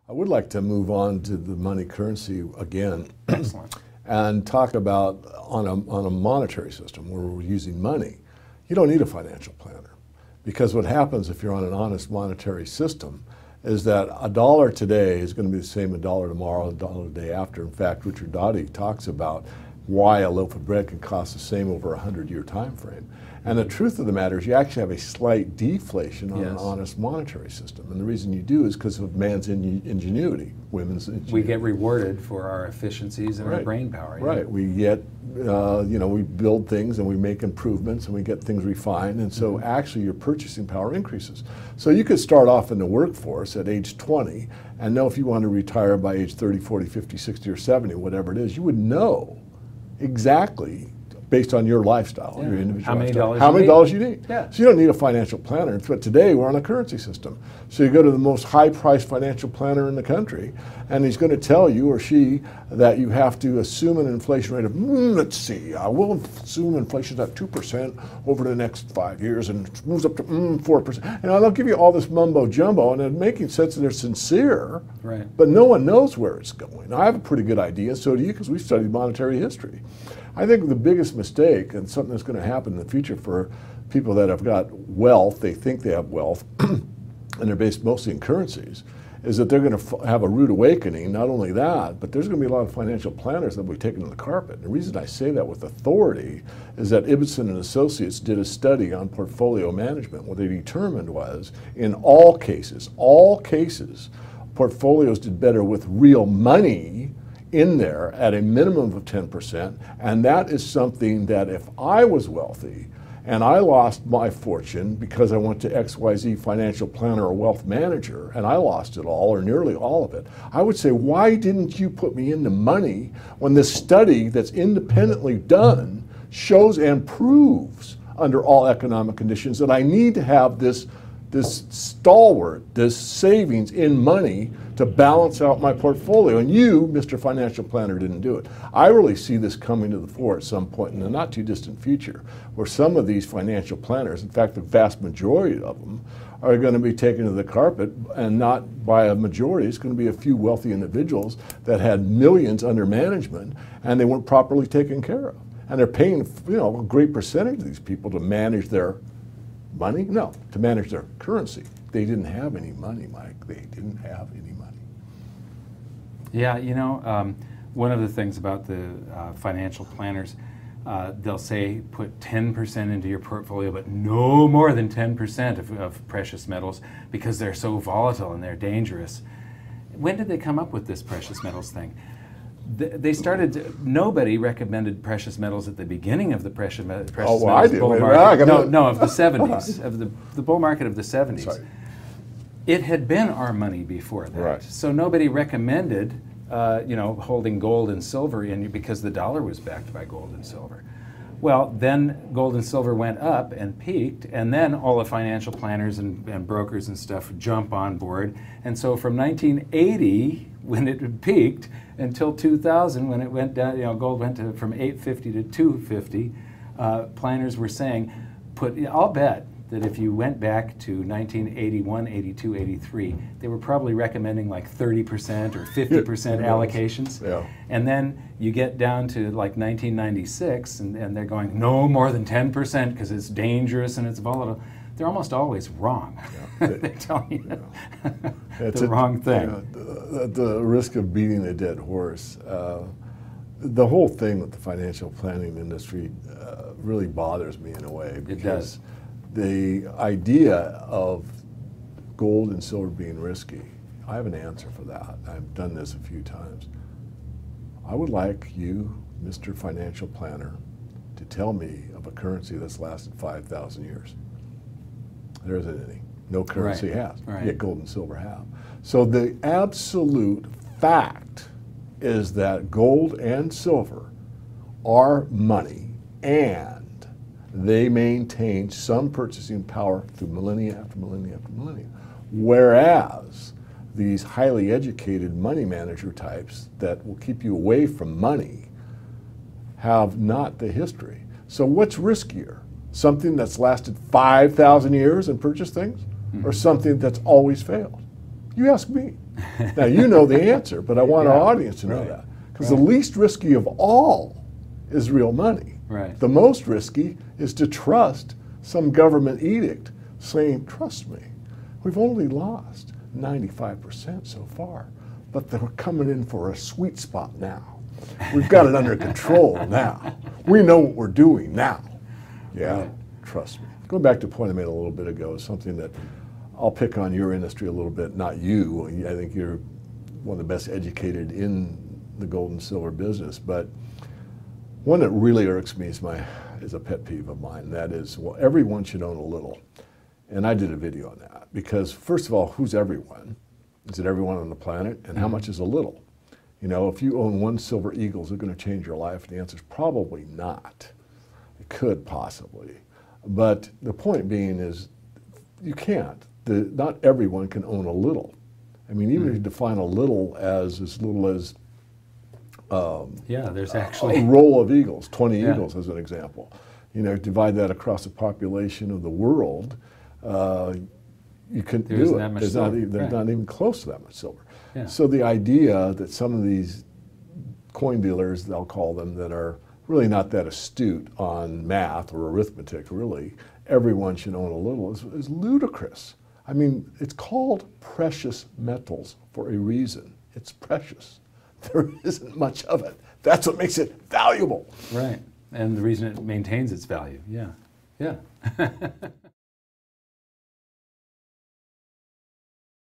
I would like to move on to the money currency again. Excellent. And talk about on a monetary system where we're using money. You don't need a financial planner, because what happens if you're on an honest monetary system is that $1 today is going to be the same $1 tomorrow, $1 the day after. In fact, Richard Doty talks about why a loaf of bread can cost the same over a 100-year time frame. And the truth of the matter is you actually have a slight deflation on an honest monetary system. And the reason you do is because of man's ingenuity, women's ingenuity. We get rewarded for our efficiencies and our brain power. Right. We get, we build things and we make improvements and we get things refined. And so actually your purchasing power increases. So you could start off in the workforce at age 20 and know if you want to retire by age 30, 40, 50, 60, or 70, whatever it is, you would know exactly based on your lifestyle, your individual lifestyle, how many dollars you need. Yeah. So you don't need a financial planner. But today we're on a currency system. So you go to the most high-priced financial planner in the country, and he's going to tell you or she that you have to assume an inflation rate of, let's see, we'll assume inflation's at 2% over the next 5 years, and it moves up to 4%. And they'll give you all this mumbo-jumbo, and it's making sense that they're sincere, but no one knows where it's going. I have a pretty good idea, so do you, because we've studied monetary history. I think the biggest mistake, and something that's going to happen in the future for people that have got wealth, they think they have wealth, and they're based mostly in currencies, is that they're going to have a rude awakening. Not only that, but there's going to be a lot of financial planners that will be taken to the carpet. And the reason I say that with authority is that Ibbotson and Associates did a study on portfolio management. What they determined was, in all cases, portfolios did better with real money in there at a minimum of 10%, and that is something that if I was wealthy and I lost my fortune because I went to XYZ financial planner or wealth manager and I lost it all or nearly all of it, I would say, why didn't you put me into money when this study that's independently done shows and proves under all economic conditions that I need to have this stalwart, this savings in money to balance out my portfolio. And you, Mr. Financial Planner, didn't do it. I really see this coming to the fore at some point in the not too distant future, where some of these financial planners, in fact the vast majority of them, are going to be taken to the carpet, and not by a majority. It's going to be a few wealthy individuals that had millions under management and they weren't properly taken care of. And they're paying, a great percentage of these people to manage their money? No, to manage their currency. They didn't have any money, Mike. They didn't have any money. Yeah, one of the things about the financial planners, they'll say put 10% into your portfolio, but no more than 10% of precious metals because they're so volatile and they're dangerous. When did they come up with this precious metals thing? They started, nobody recommended precious metals at the beginning of the precious metals bull market. No, of the 70s, of the bull market of the 70s. Sorry. It had been our money before that. Right. So nobody recommended, holding gold and silver in because the dollar was backed by gold and silver. Well, then gold and silver went up and peaked, and then all the financial planners and brokers and stuff jump on board. And so from 1980, when it peaked, until 2000, when it went down, gold went from 850 to 250, planners were saying, I'll bet that if you went back to 1981, 82, 83, they were probably recommending like 30% or 50% allocations. Yeah. And then you get down to like 1996 and they're going, no more than 10% because it's dangerous and it's volatile. They're almost always wrong. Yeah. They tell you the wrong thing. The risk of beating a dead horse. The whole thing with the financial planning industry really bothers me in a way. It does. The idea of gold and silver being risky, I have an answer for that. I've done this a few times. I would like you, Mr. Financial Planner, to tell me of a currency that's lasted 5,000 years. There isn't any. No currency has, yet gold and silver have. So the absolute fact is that gold and silver are money, and they maintain some purchasing power through millennia after millennia after millennia. Whereas these highly educated money manager types that will keep you away from money have not the history. So what's riskier? Something that's lasted 5,000 years and purchased things, or something that's always failed? You ask me. Now, you know the answer, but I want our audience to know right, that. Because the least risky of all is real money. Right. The most risky is to trust some government edict saying, trust me, we've only lost 95% so far, but they're coming in for a sweet spot now. We've got it under control now. We know what we're doing now. Yeah, right. Trust me. Going back to a point I made a little bit ago, something that I'll pick on your industry a little bit, not you. I think you're one of the best educated in the gold and silver business, but one that really irks me is a pet peeve of mine. That is, well, everyone should own a little. And I did a video on that because, first of all, who's everyone? Is it everyone on the planet? And how much is a little? You know, if you own one silver eagle, is it going to change your life? The answer is probably not. It could possibly. But the point being is you can't. Not everyone can own a little. I mean, even if you define a little as there's actually a roll of eagles, 20 eagles as an example. You know, divide that across the population of the world, you couldn't do it. There's not even close to that much silver. Yeah. So the idea that some of these coin dealers, they'll call them, that are really not that astute on math or arithmetic, really, everyone should own a little, is ludicrous. I mean, it's called precious metals for a reason. It's precious. There isn't much of it. That's what makes it valuable. Right. And the reason it maintains its value. Yeah. Yeah.